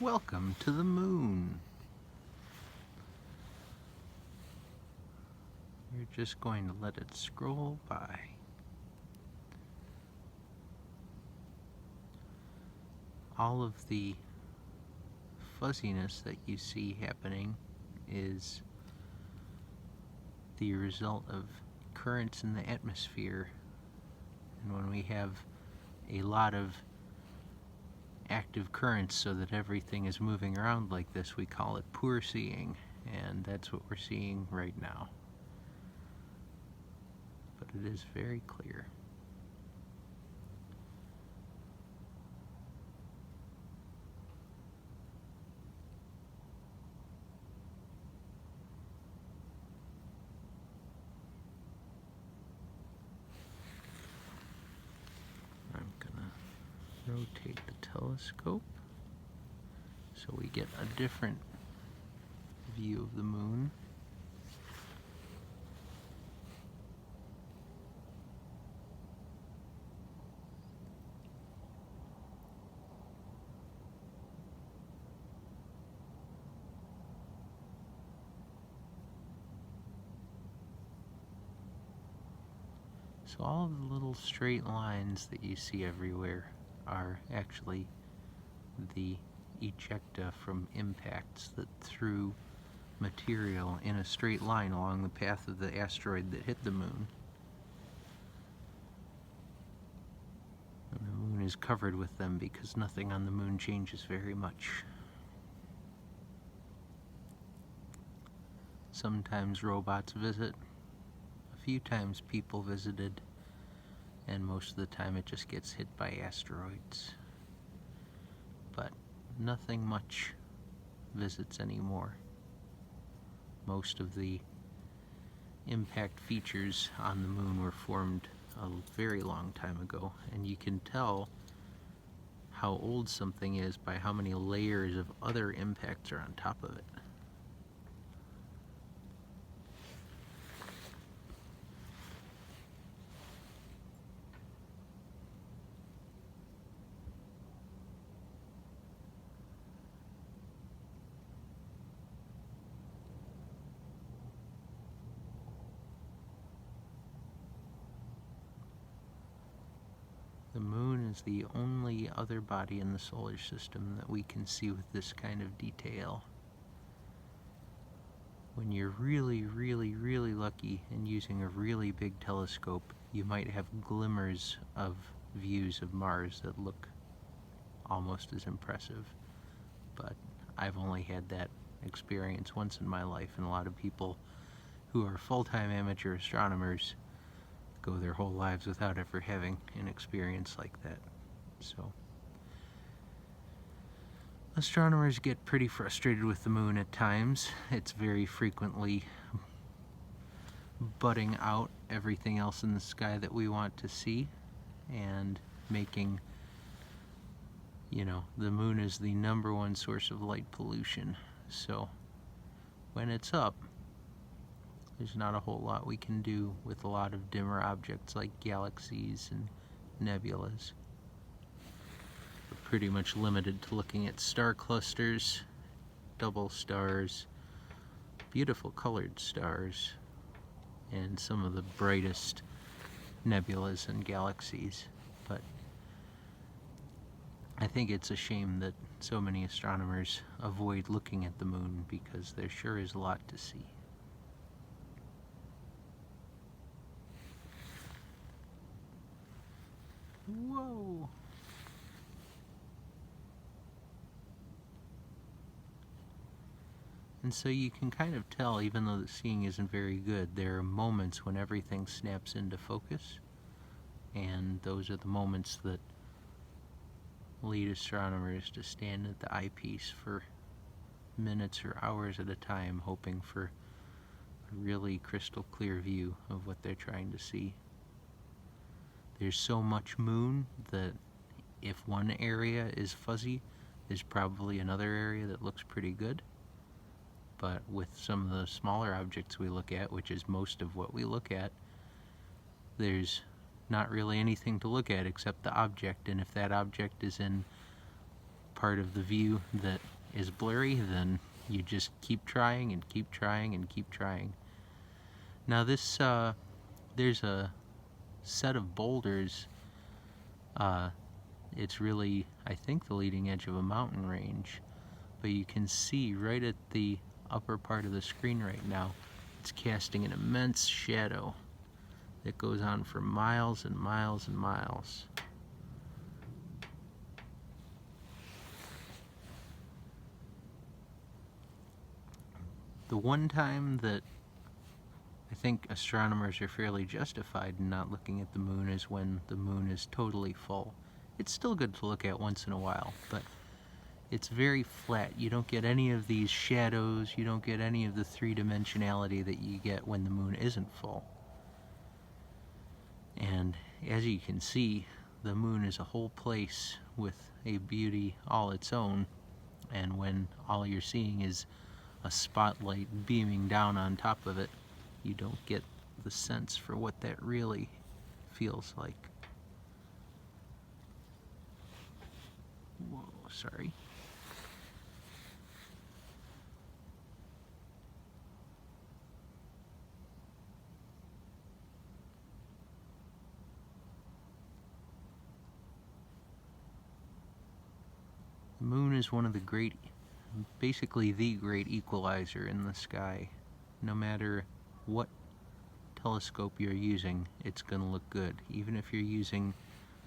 Welcome to the moon. We're just going to let it scroll by. All of the fuzziness that you see happening is the result of currents in the atmosphere. And when we have a lot of active currents so that everything is moving around like this, we call it poor seeing, and that's what we're seeing right now. But it is very clear. I'm gonna rotate the telescope so we get a different view of the moon. So all of the little straight lines that you see everywhere are actually the ejecta from impacts that threw material in a straight line along the path of the asteroid that hit the moon. And the moon is covered with them because nothing on the moon changes very much. Sometimes robots visit. A few times people visited, and most of the time it just gets hit by asteroids. But nothing much visits anymore. Most of the impact features on the moon were formed a very long time ago, and you can tell how old something is by how many layers of other impacts are on top of it. The moon is the only other body in the solar system that we can see with this kind of detail. When you're really, really, really lucky and using a really big telescope, you might have glimmers of views of Mars that look almost as impressive. But I've only had that experience once in my life, and a lot of people who are full-time amateur astronomers go their whole lives without ever having an experience like that. So astronomers get pretty frustrated with the moon at times. It's very frequently butting out everything else in the sky that we want to see and making, the moon is the #1 source of light pollution. So when it's up, there's not a whole lot we can do with a lot of dimmer objects like galaxies and nebulas. We're pretty much limited to looking at star clusters, double stars, beautiful colored stars, and some of the brightest nebulas and galaxies. But I think it's a shame that so many astronomers avoid looking at the moon because there sure is a lot to see. Whoa! And so you can kind of tell, even though the seeing isn't very good, there are moments when everything snaps into focus, and those are the moments that lead astronomers to stand at the eyepiece for minutes or hours at a time, hoping for a really crystal clear view of what they're trying to see. There's so much moon that if one area is fuzzy, there's probably another area that looks pretty good. But with some of the smaller objects we look at, which is most of what we look at, there's not really anything to look at except the object, and if that object is in part of the view that is blurry, then you just keep trying and keep trying and keep trying. Now this, there's a set of boulders. It's really, I think, the leading edge of a mountain range, but you can see right at the upper part of the screen right now, it's casting an immense shadow that goes on for miles and miles and miles. The one time that I think astronomers are fairly justified in not looking at the moon is when the moon is totally full. It's still good to look at once in a while, but it's very flat. You don't get any of these shadows, you don't get any of the three-dimensionality that you get when the moon isn't full. And as you can see, the moon is a whole place with a beauty all its own, and when all you're seeing is a spotlight beaming down on top of it, you don't get the sense for what that really feels like. Whoa, sorry. The moon is one of the great, basically the great equalizer in the sky. No matter what telescope you're using, it's going to look good. Even if you're using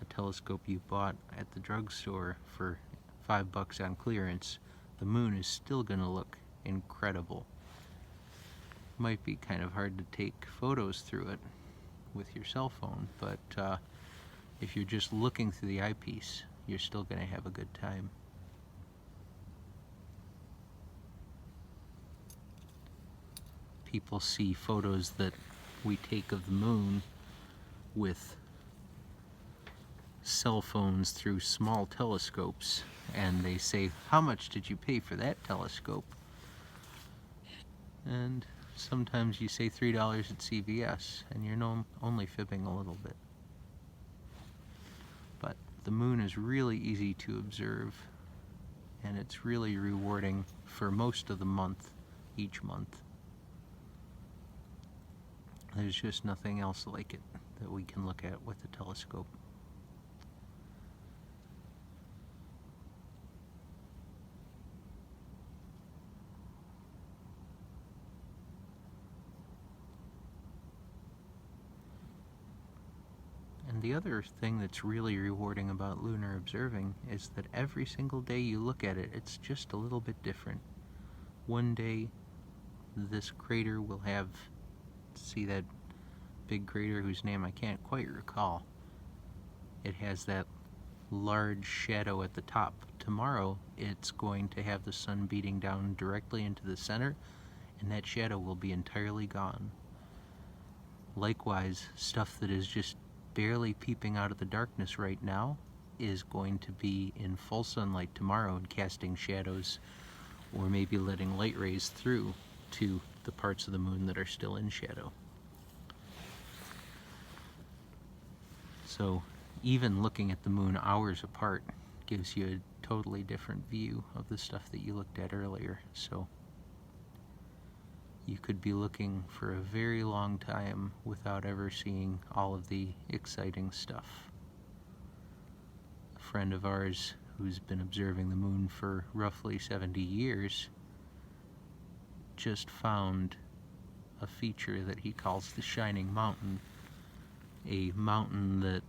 a telescope you bought at the drugstore for $5 on clearance, the moon is still going to look incredible. Might be kind of hard to take photos through it with your cell phone, but if you're just looking through the eyepiece, you're still going to have a good time. People see photos that we take of the moon with cell phones through small telescopes, and they say, how much did you pay for that telescope? And sometimes you say $3 at CVS, and you're only fibbing a little bit. But the moon is really easy to observe, and it's really rewarding for most of the month, each month. There's just nothing else like it that we can look at with the telescope. And the other thing that's really rewarding about lunar observing is that every single day you look at it, it's just a little bit different. One day, this crater will have, see that big crater whose name I can't quite recall. It has that large shadow at the top. Tomorrow, it's going to have the sun beating down directly into the center, and that shadow will be entirely gone. Likewise, stuff that is just barely peeping out of the darkness right now is going to be in full sunlight tomorrow and casting shadows, or maybe letting light rays through to the parts of the moon that are still in shadow. So even looking at the moon hours apart gives you a totally different view of the stuff that you looked at earlier. So you could be looking for a very long time without ever seeing all of the exciting stuff. A friend of ours who's been observing the moon for roughly 70 years just found a feature that he calls the Shining Mountain, a mountain that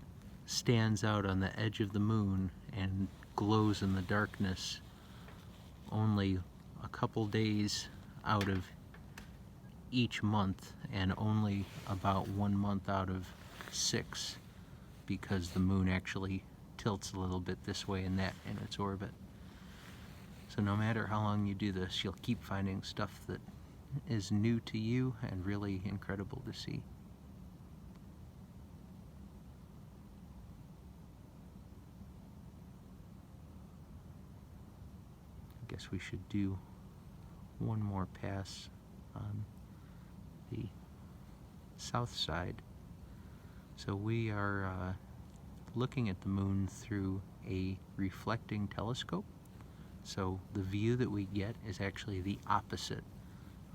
stands out on the edge of the moon and glows in the darkness only a couple days out of each month, and only about 1 month out of 6, because the moon actually tilts a little bit this way and that in its orbit. So no matter how long you do this, you'll keep finding stuff that is new to you and really incredible to see. I guess we should do one more pass on the south side. So we are looking at the moon through a reflecting telescope. So the view that we get is actually the opposite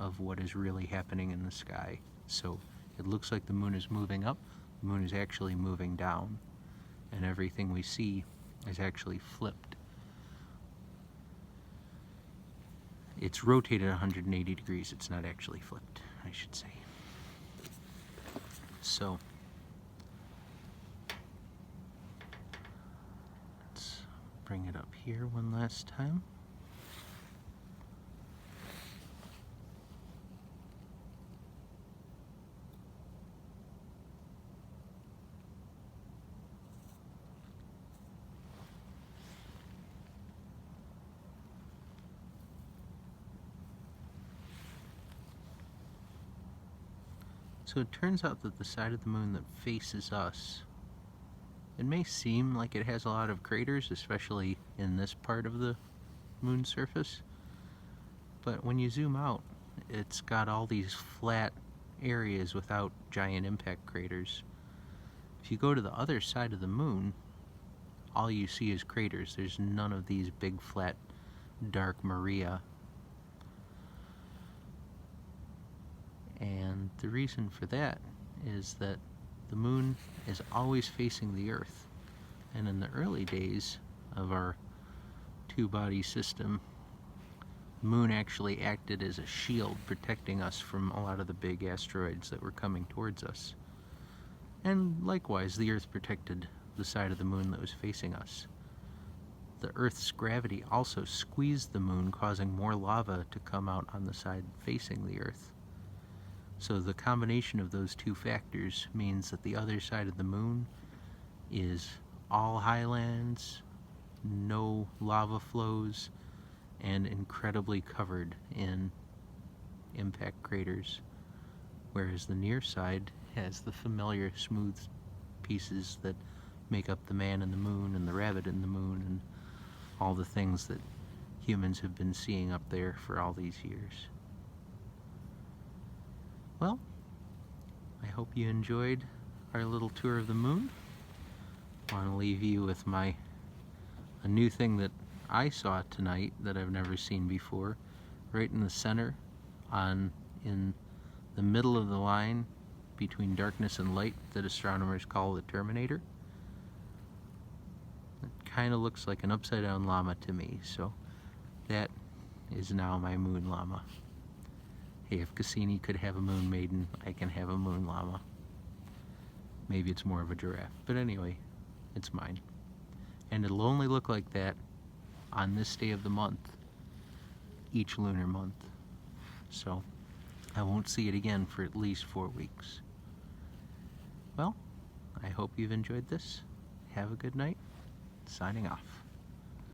of what is really happening in the sky. So it looks like the moon is moving up, the moon is actually moving down, and everything we see is actually flipped. It's rotated 180 degrees, it's not actually flipped, I should say. So let's bring it up here one last time. So it turns out that the side of the moon that faces us, it may seem like it has a lot of craters, especially in this part of the moon's surface, but when you zoom out, it's got all these flat areas without giant impact craters. If you go to the other side of the moon, all you see is craters. There's none of these big flat dark Maria. And the reason for that is that the moon is always facing the Earth. And in the early days of our two-body system, the moon actually acted as a shield protecting us from a lot of the big asteroids that were coming towards us. And likewise, the Earth protected the side of the moon that was facing us. The Earth's gravity also squeezed the moon, causing more lava to come out on the side facing the Earth. So the combination of those two factors means that the other side of the moon is all highlands, no lava flows, and incredibly covered in impact craters, whereas the near side has the familiar smooth pieces that make up the man in the moon and the rabbit in the moon and all the things that humans have been seeing up there for all these years. Well, I hope you enjoyed our little tour of the moon. I want to leave you with a new thing that I saw tonight that I've never seen before. Right in the center, in the middle of the line between darkness and light that astronomers call the terminator. It kind of looks like an upside down llama to me, so that is now my moon llama. Hey, if Cassini could have a moon maiden, I can have a moon llama. Maybe it's more of a giraffe, but anyway, it's mine. And it'll only look like that on this day of the month, each lunar month. So I won't see it again for at least 4 weeks. Well, I hope you've enjoyed this. Have a good night. Signing off.